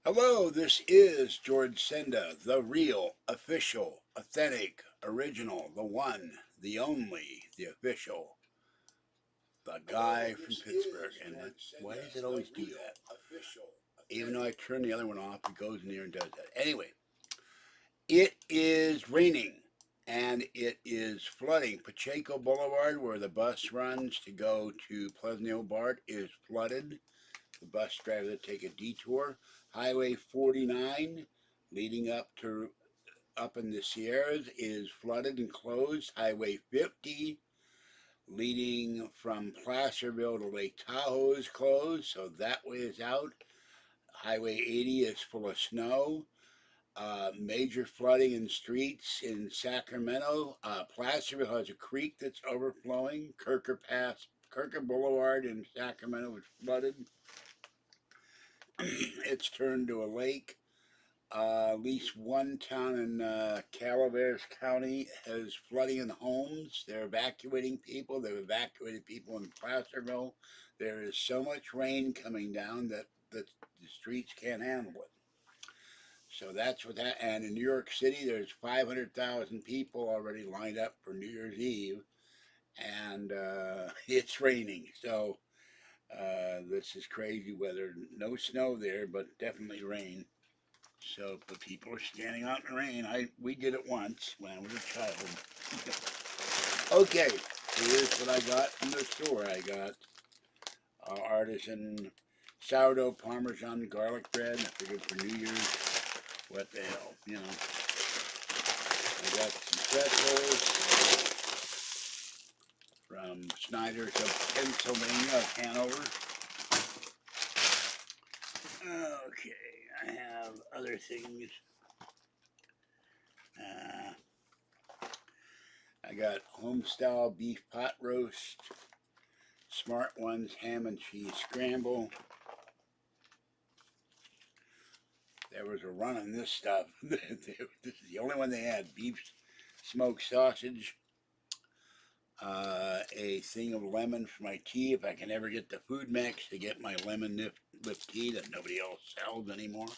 Hello, this is George Senda, the real, official, authentic, original, the one, the only, the official, the guy from Pittsburgh. And why does it always do that? Even though I turn the other one off, it goes in there and does that. Anyway, it is raining and it is flooding. Pacheco Boulevard, where the bus runs to go to Pleasant Hill BART, is flooded. The bus driver to take a detour. Highway 49 leading up in the Sierras is flooded and closed. Highway 50 leading from Placerville to Lake Tahoe is closed, so that way is out. Highway 80 is full of snow. Major flooding in streets in Sacramento. Placerville has a creek that's overflowing. Kirker Boulevard in Sacramento is flooded. It's turned to a lake. At least one town in Calaveras County has flooding in homes. They're evacuating people. They've evacuated people in Placerville. There is so much rain coming down that the streets can't handle it. So that's what that. And in New York City, there's 500,000 people already lined up for New Year's Eve, and it's raining. So this is crazy weather. No snow there, but definitely rain. So, but people are standing out in the rain. We did it once when I was a child. Okay, here's what I got from the store. I got artisan sourdough Parmesan garlic bread. I figured for New Year's, what the hell, you know. I got some pretzels from Snyder's of Pennsylvania, Hanover. Okay, I have other things. Uh, I got homestyle beef pot roast, Smart Ones ham and cheese scramble. There was a run on this stuff. This is the only one they had. Beef smoked sausage, a thing of lemon for my tea. If I can ever get the Food Max to get my lemon lift tea that nobody else sells anymore.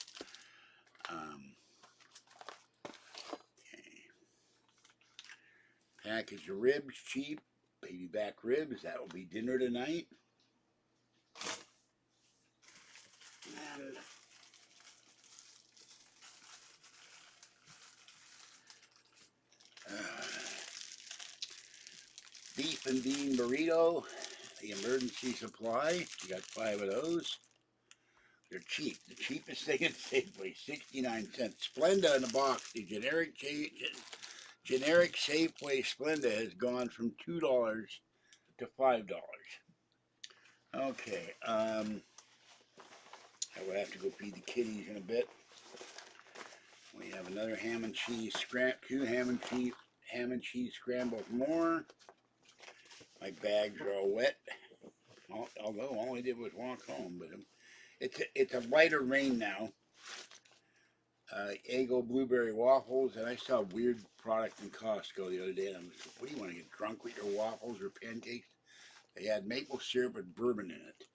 Okay. Package of ribs, cheap. Baby back ribs. That will be dinner tonight. And beef and bean burrito, the emergency supply. You got 5 of those. They're cheap. The cheapest thing in Safeway, 69 cents. Splenda in a box. The generic Safeway Splenda has gone from $2 to $5. Okay, I will have to go feed the kitties in a bit. We have another ham and cheese two ham and cheese scrambles more. My bags are all wet. Although all I did was walk home, but it's a lighter rain now. Eggo blueberry waffles, and I saw a weird product in Costco the other day, and I was like, what do you want to get drunk with your waffles or pancakes? They had maple syrup and bourbon in it.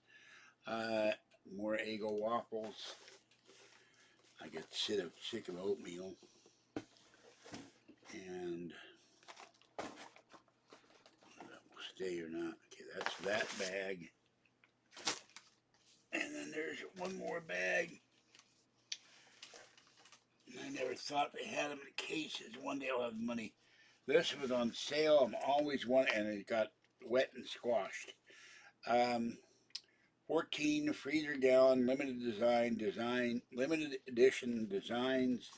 More Eggo waffles. I get sick of oatmeal. And that will stay or not. Okay, that's that bag. And then there's one more bag. I never thought they had them in cases. One day I'll have money. This was on sale. I'm always wanting, and it got wet and squashed. 14 freezer gallon limited edition designs.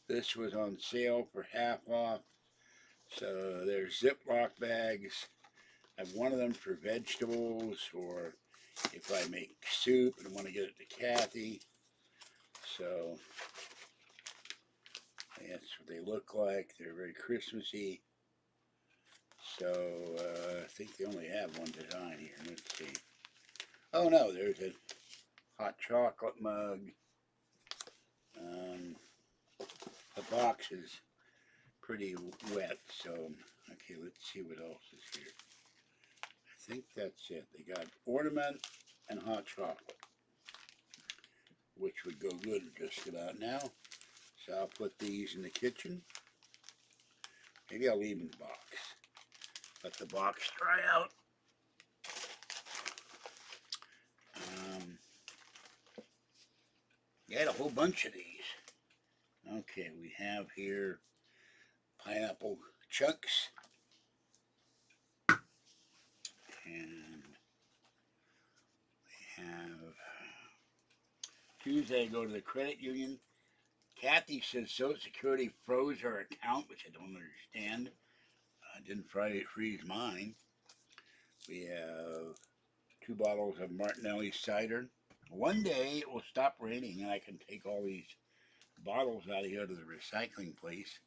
This was on sale for half off. So there's Ziploc bags. I have one of them for vegetables, or if I make soup and want to get it to Kathy. So that's what they look like. They're very Christmassy. So I think they only have one design here. Let's see. Oh no, there's a hot chocolate mug. The box is pretty wet, so okay, let's see what else is here. I think that's it. They got ornament and hot chocolate. which would go good just about now. So I'll put these in the kitchen. Maybe I'll leave them in the box. Let the box dry out. You had a whole bunch of these. Okay, we have here pineapple chunks. And we have Tuesday I go to the credit union. Kathy says Social Security froze her account, which I don't understand. I didn't freeze mine. We have 2 bottles of Martinelli cider. One day it will stop raining and I can take all these bottles out of here to the recycling place.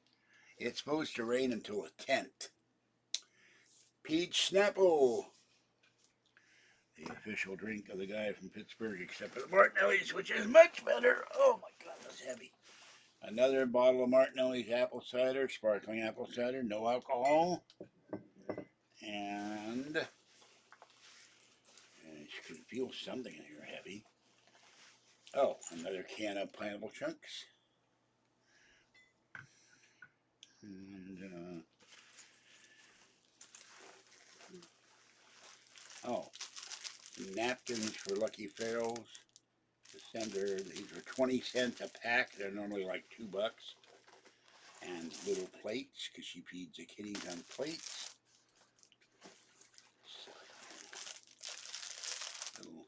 It's supposed to rain until the 10th. Peach Snapple, the official drink of the guy from Pittsburgh, except for the Martinelli's, which is much better. Oh my God, that's heavy. Another bottle of Martinelli's apple cider, sparkling apple cider, no alcohol. And you can feel something in here heavy. Oh, another can of pineapple chunks. And, napkins for Lucky Farrell's. These are 20 cents a pack. They're normally like $2. And little plates, because she feeds the kitties on plates. Little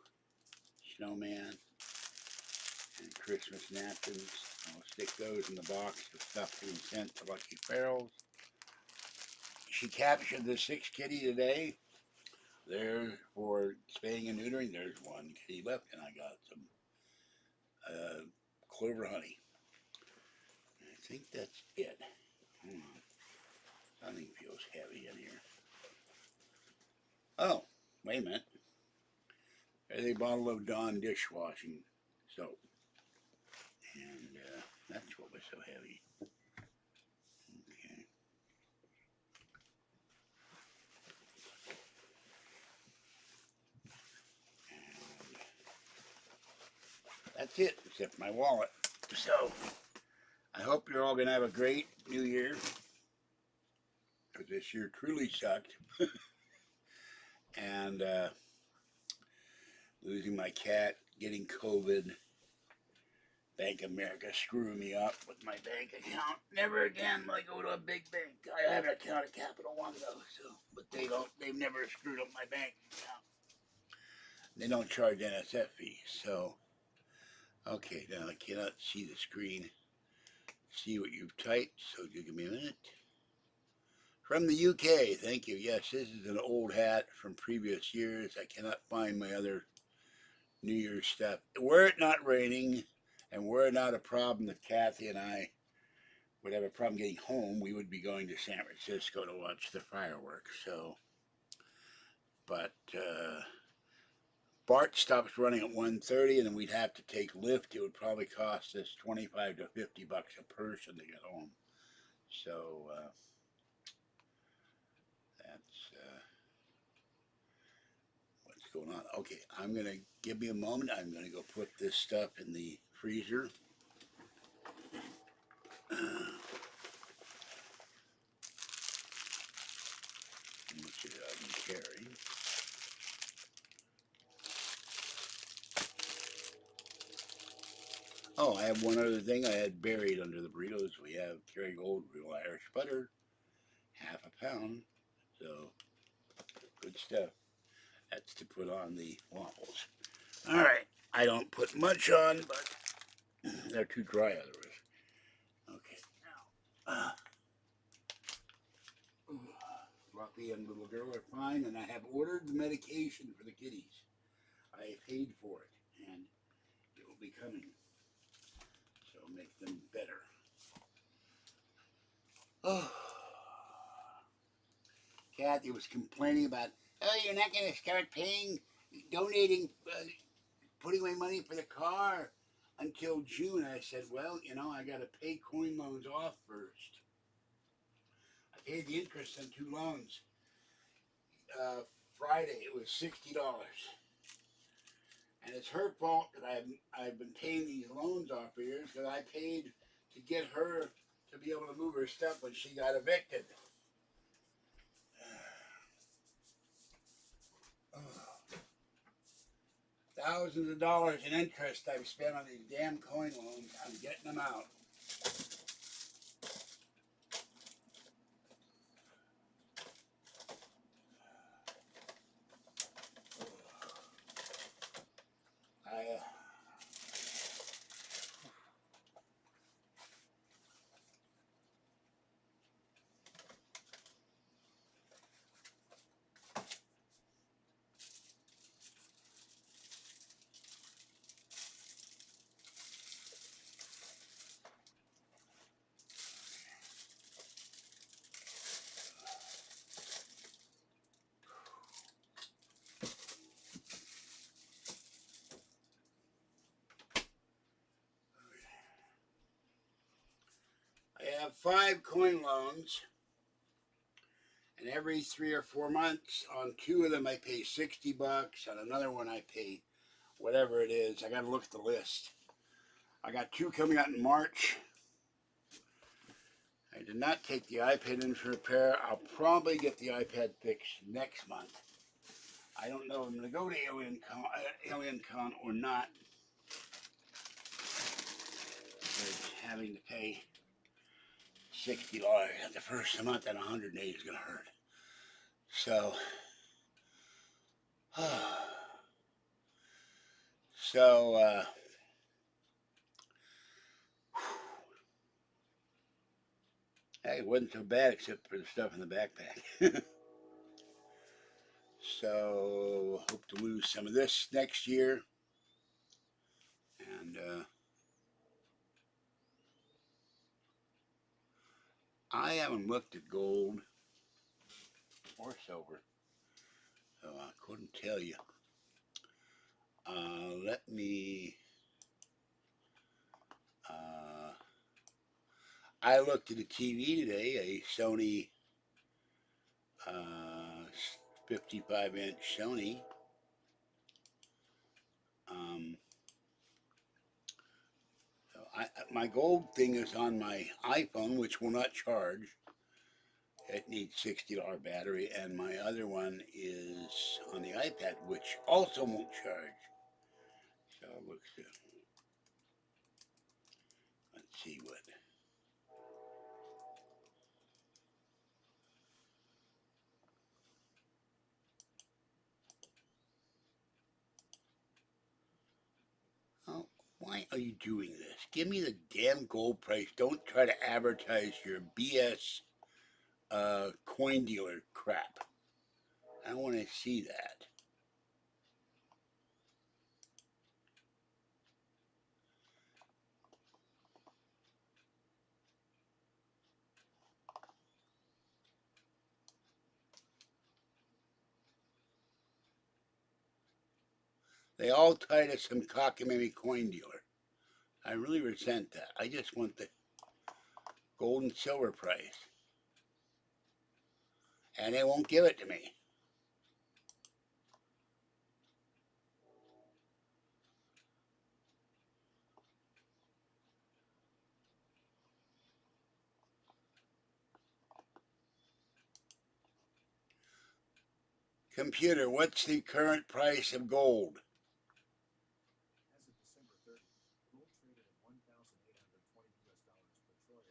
snowman and Christmas napkins. I'll stick those in the box for stuff being sent to Lucky Farrell's. She captured the 6th kitty today. There for spaying and neutering. There's one kitty left, and I got some clover honey. I think that's it. Hold on. Something feels heavy in here. Oh, wait a minute. There's a bottle of Dawn dishwashing soap. And that's what was so heavy. Okay. And that's it, except my wallet. So, I hope you're all going to have a great New Year. Because this year truly sucked. And losing my cat, getting COVID, Bank of America screwing me up with my bank account. Never again will I go to a big bank. I have an account at Capital One though, but they've never screwed up my bank account. They don't charge NSF fees, so okay, now I cannot see the screen. See what you've typed, so give me a minute. From the UK, thank you. Yes, this is an old hat from previous years. I cannot find my other New Year's stuff. Were it not raining, and were it not a problem that Kathy and I would have a problem getting home, we would be going to San Francisco to watch the fireworks. So, but BART stops running at 1:30, and then we'd have to take Lyft. It would probably cost us $25 to $50 a person to get home. So that's what's going on. Okay, I'm gonna give me a moment. I'm gonna go put this stuff in the freezer. Which I can carry. Oh, I have one other thing I had buried under the burritos. We have Kerrygold Real Irish Butter, half a pound. So, good stuff. That's to put on the waffles. Alright, I don't put much on, but they're too dry otherwise. Okay, now, Fluffy and little girl are fine, and I have ordered the medication for the kitties. I paid for it, and it will be coming. So make them better. Oh, Kathy was complaining about, oh, you're not going to start donating, putting away money for the car until June. I said, well, I got to pay coin loans off first. I paid the interest on 2 loans. Friday, it was $60. And it's her fault that I've been paying these loans off for years because I paid to get her to be able to move her stuff when she got evicted. Thousands of dollars in interest I've spent on these damn coin loans. I'm getting them out. I have 5 coin loans, and every 3 or 4 months, on 2 of them I pay $60. On another one I pay whatever it is. I got to look at the list. I got 2 coming out in March. I did not take the iPad in for repair. I'll probably get the iPad fixed next month. I don't know if I'm going to go to AlienCon or not. Because having to pay $60 at the first of the month and $180 is going to hurt. So, hey, it wasn't so bad except for the stuff in the backpack. So, hope to lose some of this next year. And I haven't looked at gold or silver, so I couldn't tell you. Let me. I looked at a TV today, a Sony 55-inch Sony. My gold thing is on my iPhone, which will not charge. It needs $60 battery, and my other one is on the iPad, which also won't charge. So it looks good. Let's see what. Oh, why are you doing this? Give me the damn gold price. Don't try to advertise your BS coin dealer crap. I want to see that. They all tie to some cockamamie coin dealer. I really resent that. I just want the gold and silver price. And they won't give it to me. Computer, what's the current price of gold? As of December 30, gold traded at $1,820 per troy ounce on the foreign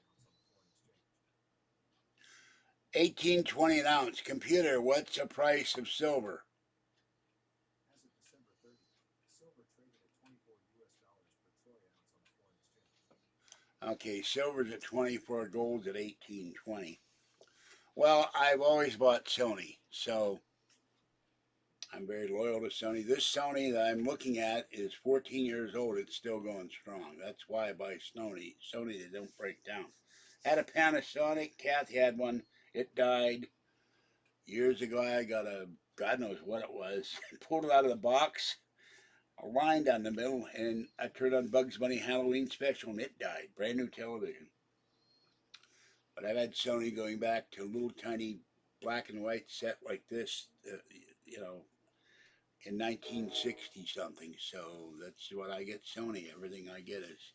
exchange. $18.20 an ounce. Computer, what's the price of silver? As of December 30, silver traded at $24 per troy ounce on the foreign exchange. Okay, silver's at 24, gold's at 18.20. Well, I've always bought Sony, so I'm very loyal to Sony. This Sony that I'm looking at is 14 years old. It's still going strong. That's why I buy Sony. Sony, they don't break down. Had a Panasonic. Kathy had one. It died years ago. I got a, God knows what it was. Pulled it out of the box, a line down the middle, and I turned on Bugs Bunny Halloween special, and it died. Brand new television. But I've had Sony going back to a little tiny black and white set like this, you know, in 1960 something. So that's what I get. Sony. Everything I get is.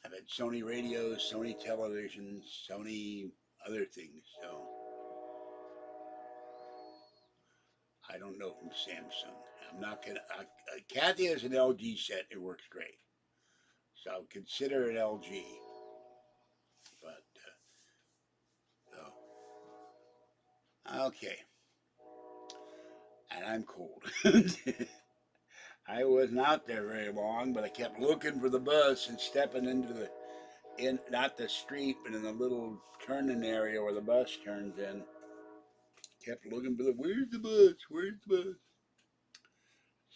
I've had Sony radios, Sony televisions, Sony other things. So I don't know from Samsung. I'm not gonna. Kathy has an LG set. It works great. So consider it LG. But okay, and I'm cold. I wasn't out there very long, but I kept looking for the bus and stepping into the in not the street, but in the little turning area where the bus turns in. Kept looking for the where's the bus? Where's the bus?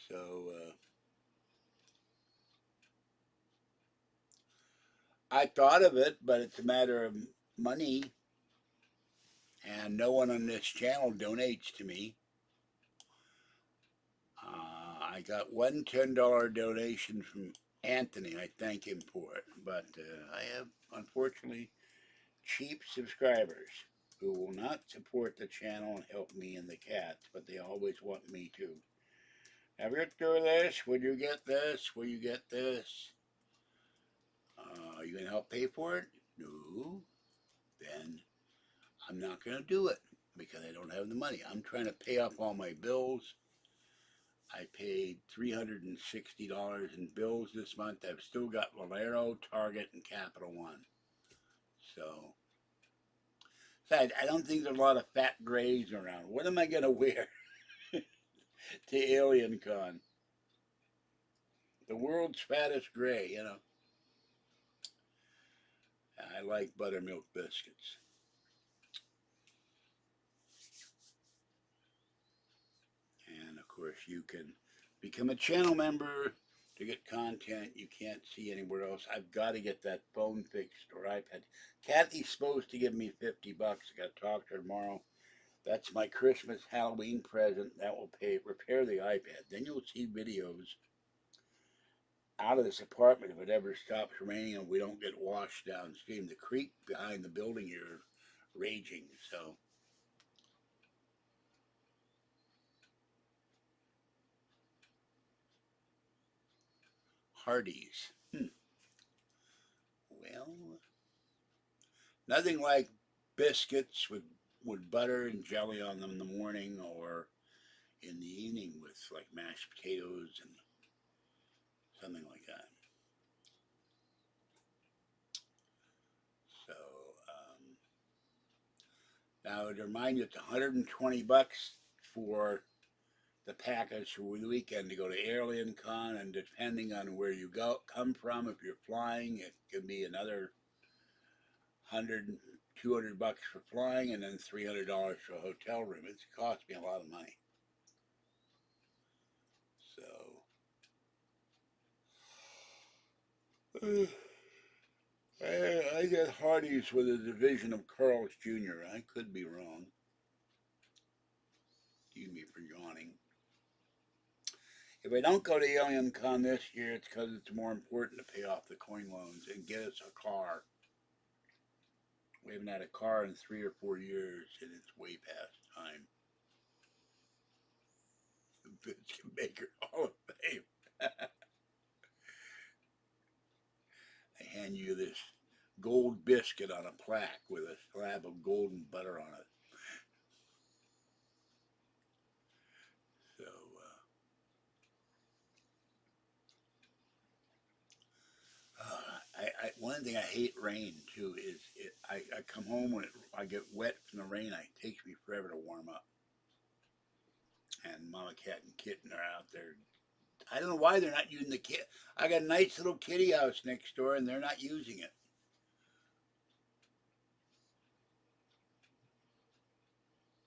So I thought of it, but it's a matter of money, and no one on this channel donates to me. I got one $10 donation from Anthony. I thank him for it, but I have unfortunately cheap subscribers who will not support the channel and help me and the cats, but they always want me to. Have you through this? Will you get this? Will you get this? Are you going to help pay for it? No. Then I'm not going to do it because I don't have the money. I'm trying to pay off all my bills. I paid $360 in bills this month. I've still got Valero, Target, and Capital One. So, besides, I don't think there's a lot of fat grays around. What am I going to wear to Alien Con? The world's fattest gray, you know. I like buttermilk biscuits. And of course, you can become a channel member to get content you can't see anywhere else. I've got to get that phone fixed or iPad. Kathy's supposed to give me $50. I got to talk to her tomorrow. That's my Christmas Halloween present. That will repair the iPad. Then you'll see videos out of this apartment if it ever stops raining and we don't get washed downstream. The creek behind the building here is raging. So Hardee's. Well, nothing like biscuits with butter and jelly on them in the morning or in the evening with like mashed potatoes and something like that. So now to remind you, it's $120 for the package for the weekend to go to Alien Con, and depending on where you come from, if you're flying, it can be another 100, $200 for flying, and then $300 for a hotel room. It's cost me a lot of money. So I got Hardee's with a division of Carl's Jr. I could be wrong. Excuse me for yawning. If I don't go to Alien Con this year, it's because it's more important to pay off the coin loans and get us a car. We haven't had a car in 3 or 4 years, and it's way past time. The Biscuit Maker Hall of Fame. They hand you this gold biscuit on a plaque with a slab of golden butter on it. So, one thing I hate rain too is I come home when I get wet from the rain. It takes me forever to warm up. And Mama Cat and Kitten are out there. I don't know why they're not using the kit. I got a nice little kitty house next door, and they're not using it.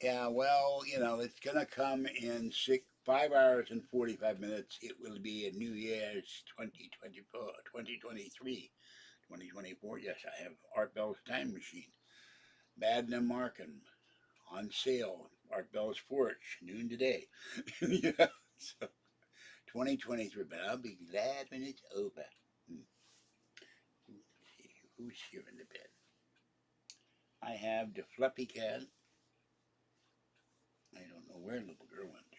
Yeah, well, it's gonna come in 5 hours and 45 minutes. It will be a New Year's 2024, 2023, 2024. Yes, I have Art Bell's time machine. Madden and Markham on sale. Art Bell's Porch, noon today. Yeah, so 2023, but I'll be glad when it's over. Who's here in the bed? I have the Fluffy Cat. I don't know where little girl went to.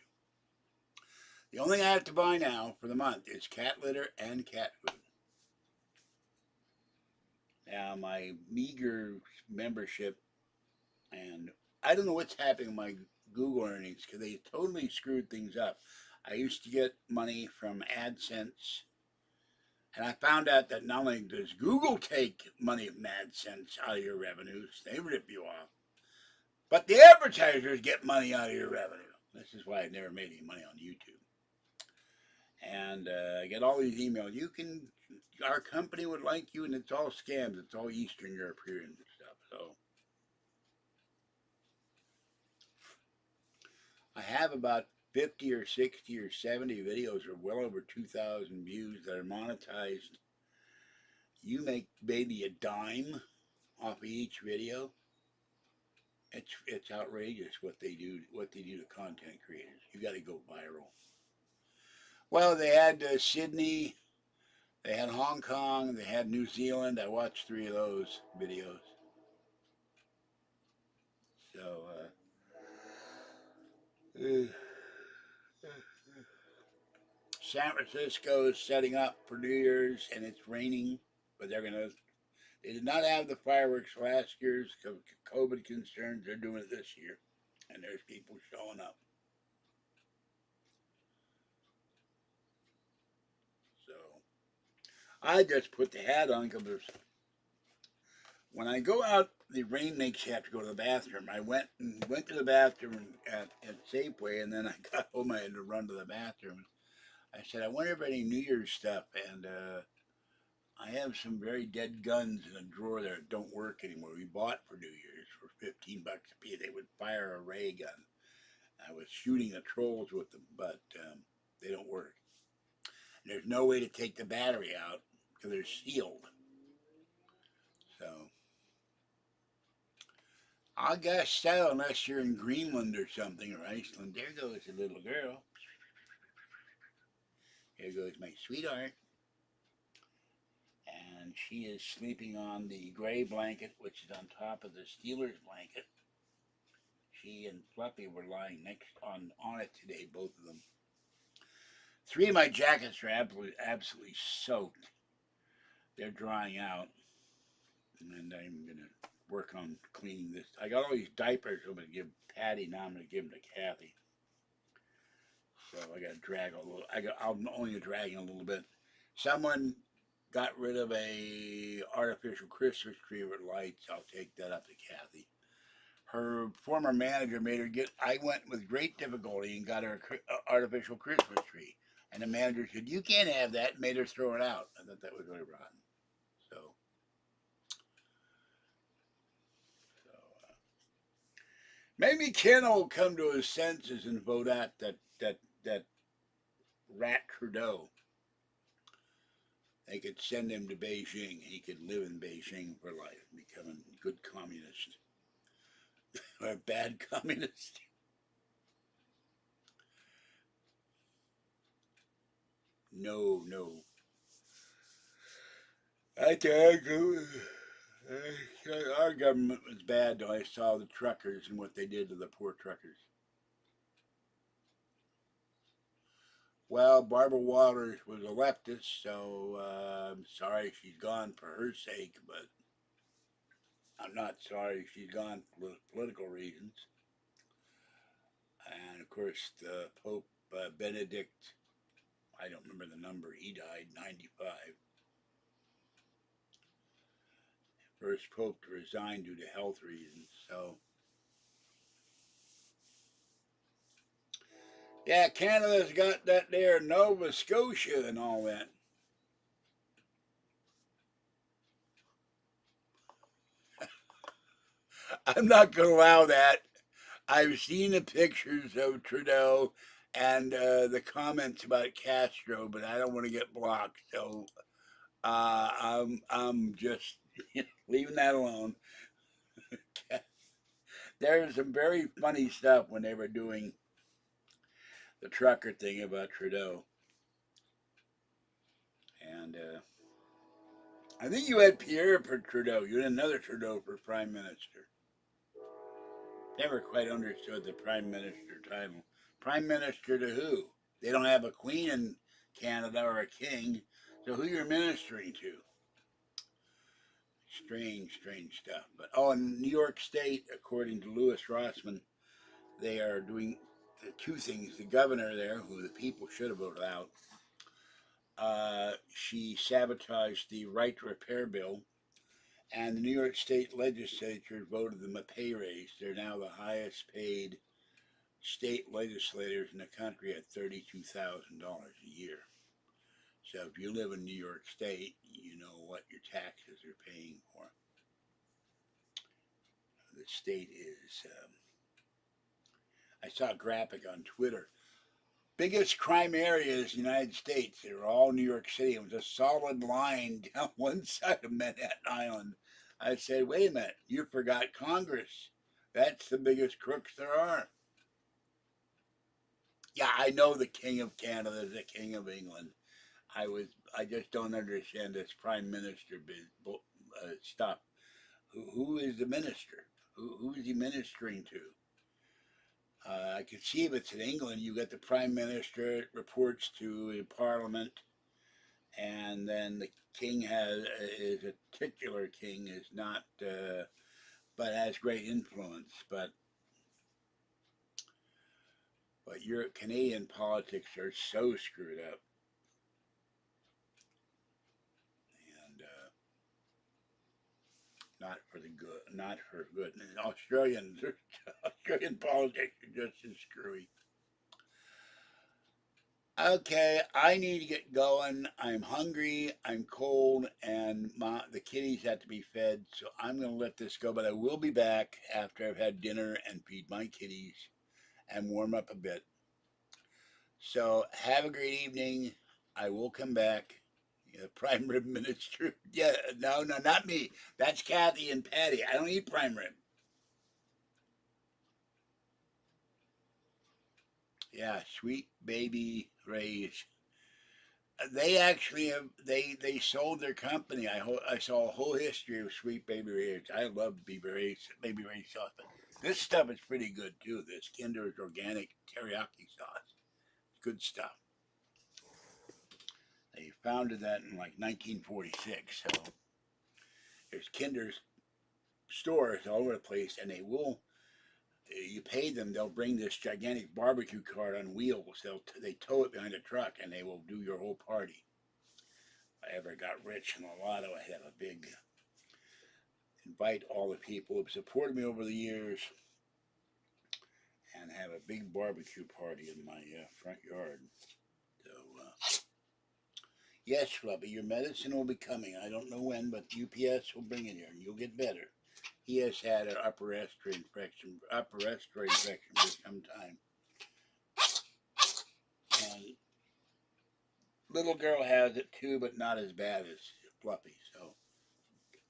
The only thing I have to buy now for the month is cat litter and cat food. Now, my meager membership, and I don't know what's happening with my Google earnings because they totally screwed things up. I used to get money from AdSense, and I found out that not only does Google take money from AdSense out of your revenues, they rip you off, but the advertisers get money out of your revenue. This is why I never made any money on YouTube. And I get all these emails. Our company would like you, and it's all scams. It's all Eastern European stuff. So I have about 50 or 60 or 70 videos or well over 2,000 views that are monetized. You make maybe a dime off of each video. It's outrageous what they do to content creators. You got to go viral. Well, they had Sydney, they had Hong Kong, they had New Zealand. I watched 3 of those videos. So San Francisco is setting up for New Year's, and it's raining, but they did not have the fireworks last year's because of COVID concerns. They're doing it this year, and there's people showing up. So I just put the hat on because when I go out, the rain makes you have to go to the bathroom. I went to the bathroom at Safeway, and then I got home. I had to run to the bathroom. I said, I wonder if any New Year's stuff, and I have some very dead guns in a drawer that don't work anymore. We bought for New Year's for $15 a piece. They would fire a ray gun. I was shooting the trolls with them, but they don't work. And there's no way to take the battery out because they're sealed. So I guess so, unless you're in Greenland or something, or Iceland. There goes a little girl. Here goes my sweetheart. And she is sleeping on the gray blanket, which is on top of the Steelers blanket. She and Fluffy were lying next on it today, both of them. 3 of my jackets are absolutely soaked. They're drying out, and I'm gonna work on cleaning this. I got all these diapers I'm gonna give Patty. Now I'm gonna give them to Kathy. So I got to drag a little. I'm only dragging a little bit. Someone got rid of a artificial Christmas tree with lights. I'll take that up to Kathy. Her former manager made her get. I went with great difficulty and got her an artificial Christmas tree, and the manager said, "You can't have that." And made her throw it out. I thought that was really rotten. So, maybe Ken will come to his senses and vote out that rat Trudeau. They could send him to Beijing. He could live in Beijing for life, become a good communist or a bad communist. No, no. I tell you, our government was bad till I saw the truckers and what they did to the poor truckers. Well, Barbara Walters was a leftist, so I'm sorry she's gone for her sake, but I'm not sorry she's gone for political reasons. And of course, the Pope Benedict, I don't remember the number, he died 95. First Pope to resign due to health reasons. So, yeah, Canada's got that there Nova Scotia and all that. I'm not going to allow that. I've seen the pictures of Trudeau and the comments about Castro, but I don't want to get blocked. So I'm just leaving that alone. There's some very funny stuff when they were doing the trucker thing about Trudeau. And I think you had Pierre for Trudeau. You had another Trudeau for Prime Minister. Never quite understood the Prime Minister title. Prime Minister to who? They don't have a queen in Canada or a king. So who you're ministering to? Strange, strange stuff. But in New York State, according to Louis Rossman, they are doing two things. The governor there, who the people should have voted out, she sabotaged the right to repair bill, and the New York State legislature voted them a pay raise. They're now the highest paid state legislators in the country at $32,000 a year. So if you live in New York State, you know what your taxes are paying for. The state is. I saw a graphic on Twitter. Biggest crime areas in the United States. They were all New York City. It was a solid line down one side of Manhattan Island. I said, wait a minute, you forgot Congress. That's the biggest crooks there are. Yeah, I know the King of Canada is the King of England. I just don't understand this Prime Minister stuff. Who is the minister? Who is he ministering to? I could see if it's in England, you got the Prime Minister, it reports to the Parliament, and then the king is a titular king, is not, but has great influence. But your Canadian politics are so screwed up, and not for the good, not for good. And Australian politics are just as screwy. Okay, I need to get going. I'm hungry, I'm cold, and the kitties have to be fed, so I'm going to let this go. But I will be back after I've had dinner and feed my kitties and warm up a bit. So have a great evening. I will come back. Prime rib minister. Yeah, no, not me. That's Kathy and Patty. I don't eat prime rib. Yeah, Sweet Baby Ray's. They actually have they sold their company. I saw a whole history of Sweet Baby Ray's. I love Baby Ray's sauce. But this stuff is pretty good too. This Kinder's organic teriyaki sauce. Good stuff. They founded that in like 1946. So there's Kinder's stores all over the place, and they will. You pay them, they'll bring this gigantic barbecue cart on wheels. They tow it behind a truck, and they will do your whole party. If I ever got rich in the lotto, I'd have a big invite all the people who've supported me over the years and have a big barbecue party in my front yard. So, yes, Fluffy, your medicine will be coming. I don't know when, but UPS will bring it here, and you'll get better. He has had an upper respiratory infection for some time. And little girl has it too, but not as bad as Fluffy. So,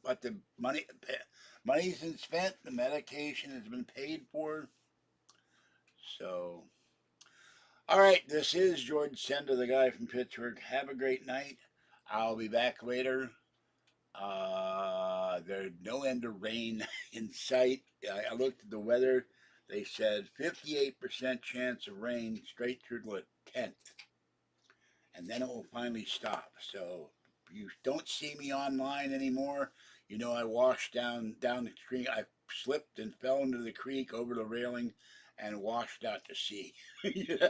but the money's been spent. The medication has been paid for. So, all right, this is George Senda, the guy from Pittsburgh. Have a great night. I'll be back later. There's no end of rain in sight. I looked at the weather. They said 58% chance of rain straight through the 10th. And then it will finally stop. So if you don't see me online anymore, you know I washed down the creek. I slipped and fell into the creek over the railing and washed out to sea. Yeah.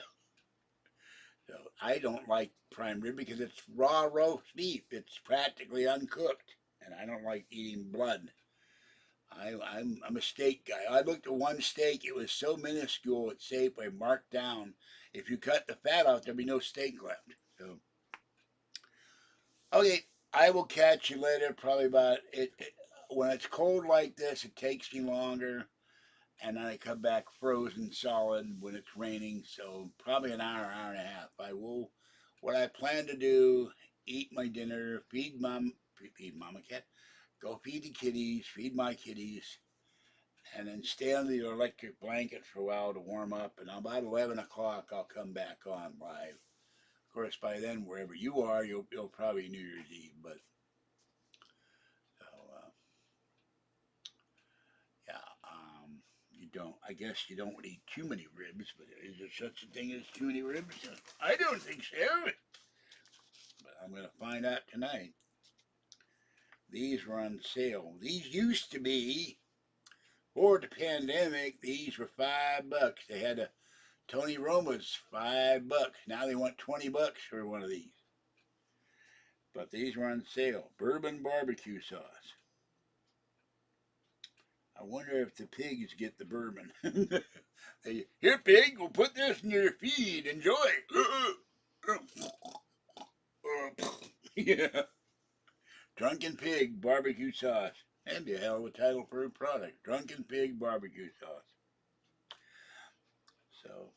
So I don't like prime rib because it's raw roast beef. It's practically uncooked, and I don't like eating blood. I'm a steak guy. I looked at one steak. It was so minuscule at Safeway, marked down. If you cut the fat out, there'd be no steak left. So, okay, I will catch you later. Probably about it when it's cold like this, it takes me longer. And then I come back frozen solid when it's raining, so probably an hour, hour and a half. What I plan to do, eat my dinner, feed Mama Cat, go feed the kitties, feed my kitties, and then stay under the electric blanket for a while to warm up, and about 11 o'clock I'll come back on live. Of course, by then, wherever you are, you'll probably New Year's Eve, but so, yeah, you don't. I guess you don't eat too many ribs, but is there such a thing as too many ribs? I don't think so. But I'm going to find out tonight. These were on sale. These used to be, before the pandemic, these were $5. They had a Tony Roma's $5. Now they want $20 for one of these. But these were on sale. Bourbon barbecue sauce. I wonder if the pigs get the bourbon. They, here, pig, we'll put this in your feed. Enjoy. Yeah. Drunken Pig barbecue sauce. And a hell of a title for a product. Drunken Pig barbecue sauce. So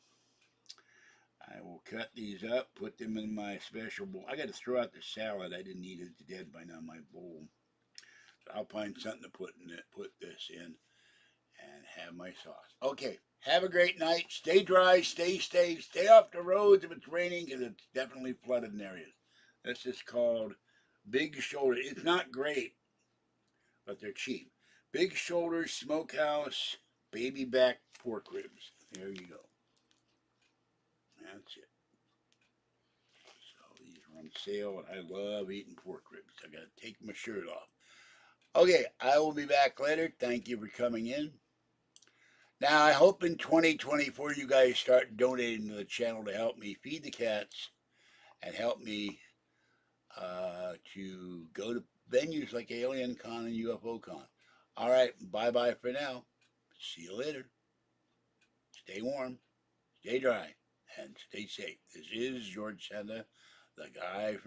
I will cut these up, put them in my special bowl. I got to throw out the salad. I didn't eat it to death by now, my bowl. So I'll find something to put in it, put this in, and have my sauce. Okay, have a great night. Stay dry, stay safe, stay off the roads if it's raining, because it's definitely flooded in areas. This is called Big Shoulder. It's not great, but they're cheap. Big Shoulder Smokehouse Baby Back Pork Ribs. There you go. That's it. So these are on sale, and I love eating pork ribs. I got to take my shirt off. Okay, I will be back later. Thank you for coming in. Now, I hope in 2024 you guys start donating to the channel to help me feed the cats and help me to go to venues like Alien Con and UFO Con. All right, bye-bye for now. See you later. Stay warm, stay dry, and stay safe. This is George Senda, the guy from